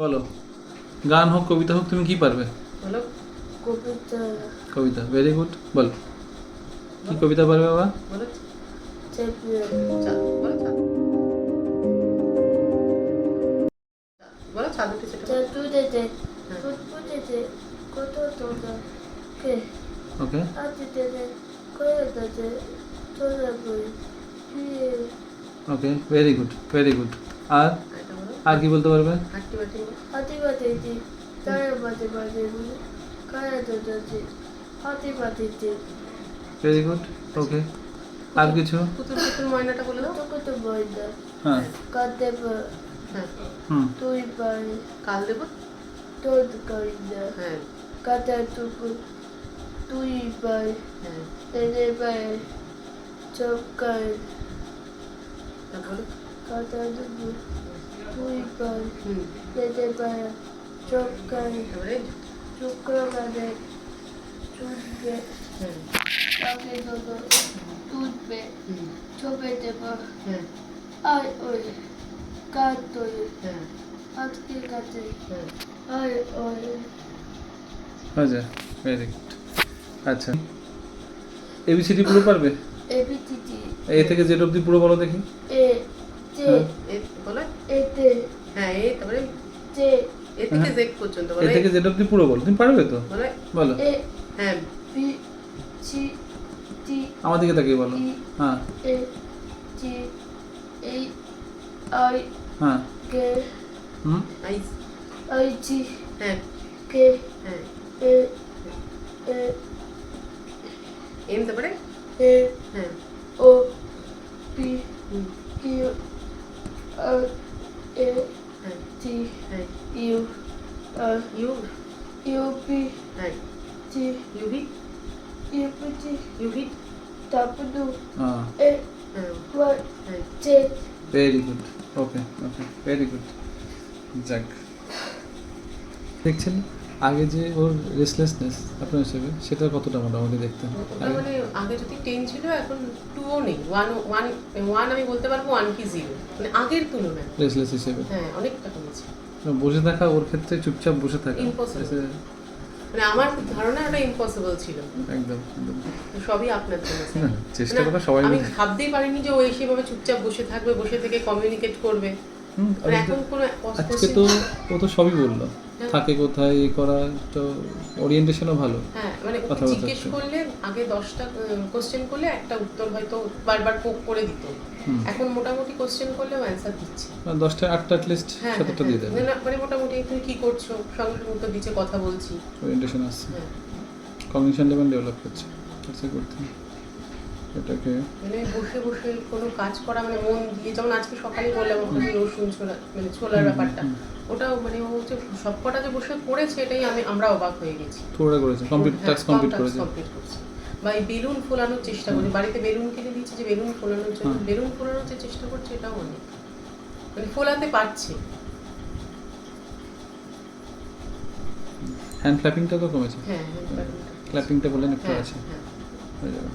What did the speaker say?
বলো, গান হোক কবিতা হোক, তুমি কি পারবে? বলো কবিতা কবিতা, ভেরি গুড। বলো কি কবিতা পারবে বাবা? বলো চেপে বলো বলো ছাদ উঠেছে চাটুদেতে ফুটফুটেতে কত তোলা কে ওকে আতিতেতে কয়েদাতে তোলা বই ফিরে ওকে, ভেরি গুড ভেরি গুড। আর এটা বলো আর কি বলতে পারবে? হাঁটি বাটি বলো হাতি বাতিতে তারা বাতে বাতে কায়া দাদাতে হাতি বাতিতে ভেরি গুড। ওকে, আর কিছু? পুতুল পুতুল ময়নাটা বলে দাও কত কত বইদা হ্যাঁ কাতে হ্যাঁ হুম তুই পাই কাল দেবো তোর কইদা হ্যাঁ কাতে টুকু তুই পাই হ্যাঁ তেরে পাই চপকাই তারপরে কাতে টুকু তুই পাই হুম তেরে পাই চপকাই তারপরে শুক্র কাতে চুটবে হ্যাঁ কাকে দুটো টুটবে হুম চপে দেব হ্যাঁ আয় ওই কাত তোই হ্যাঁ আজকে কাতে হ্যাঁ আয় ওই আচ্ছা, ভেরি গুড। আচ্ছা, এবিসিডি পুরো পারবে? এবিটিটি এ থেকে জেড অবধি পুরো বলো দেখি। এ যে হ্যাঁ। এ বলো এতে হ্যাঁ এ তারপরে যে এ থেকে হ্যাঁ। জেড পর্যন্ত এ বলো থেকে জেড অবধি পুরো বলো, তুমি পারবে তো? বলো বলো, এ হ্যাঁ বি সি টি আমার দিকে তাকিয়ে বলো। হ্যাঁ এ জি এই আই হ্যাঁ কে হুম আইস আই জি হ্যাঁ কে হ্যাঁ এ এ এম তারপরে এ হ্যাঁ ও পি হুম কিউ আর এ হ্যাঁ টি হ্যাঁ U R U U P হ্যাঁ T U V U P T U V W হ্যাঁ, এ হ্যাঁ ওয়াই হ্যাঁ J very good. Okay okay, very good. যাক, দেখছেন আগে যে ওর রেসলেসনেস আপনার হিসেবে সেটা কতটা মোটামুটি দেখতেন? ওটা মানে আগে যদি 10 ছিল এখন 2ও নেই 1 আমি বলতে পারবো 1 কি 0 মানে আগের তুলনায় রেসলেস হিসেবে হ্যাঁ অনেকটা কমেছে বসে থাকা, ওর ক্ষেত্রে চুপচাপ বসে থাকা Impossible. এসে- মানে আমার ধারণা ওটা ইম্পসিবল ছিল একদম একদম। সবই আপনার জন্য স্যার। না, চেষ্টা না, করা সবাই আমি মিলে। ভাবতেই পারিনি যে ও সেভাবে চুপচাপ বসে থাকবে বসে থেকে কমিউনিকেট করবে হুম, মানে আজকে এখন কোনো আজকে তো ও তো সবই বললো, হ্যাঁ। থাকে কোথায় এ করা, তো ওরিয়েন্টেশনও ভালো। হ্যাঁ মানে ওকে কথাবার্তা জিজ্ঞেস হচ্ছে। করলে আগে 10টা কোশ্চেন করলে একটা উত্তর হয়তো বারবার পোক করে দিত হুম। এখন মোটামুটি কোশ্চেন করলেও অ্যান্সার দিচ্ছে 10টা 8টা অ্যাটলিস্ট হ্যাঁ 7টা দিয়ে দেবে। মানে মোটামুটি তুমি কি করছো সঙ্গে সঙ্গে উত্তর দিচ্ছে কথা বলছি ওরিয়েন্টেশন আসছে, হ্যাঁ কগনিশন লেভেল ডেভেলপ করছে। আচ্ছা, করতে এটাকে মানে বসে বসে কোনো কাজ করা মানে মন দিয়ে, যেমন আজকে সকালে বললাম ওখানে রসুন ছোলা মানে ছোলার ব্যাপারটা ওটাও মানে ও যে সবকটা যে বসে করেছে এটাই আমরা অবাক হয়ে গেছি। থোড়া করেছে, কমপ্লিট হ্যাঁ, টাস্ক কমপ্লিট task করেছে। complete করছে। বা এই বেলুন ফোলানোর চেষ্টা করছে, বাড়িতে বেলুন কিনে দিচ্ছে যে বেলুন ফোলানোর জন্য হ্যাঁ। বেলুন ফোলানোর যে চেষ্টা করছে এটাও অনেক মানে ফোলাতে পারছে। হ্যান্ড ক্ল্যাপিংটা তো কমেছে, হ্যাঁ হ্যাঁ ক্ল্যাপিংটা বললেন একটু হ্যাঁ আছে, হ্যাঁ হয়ে যাবে।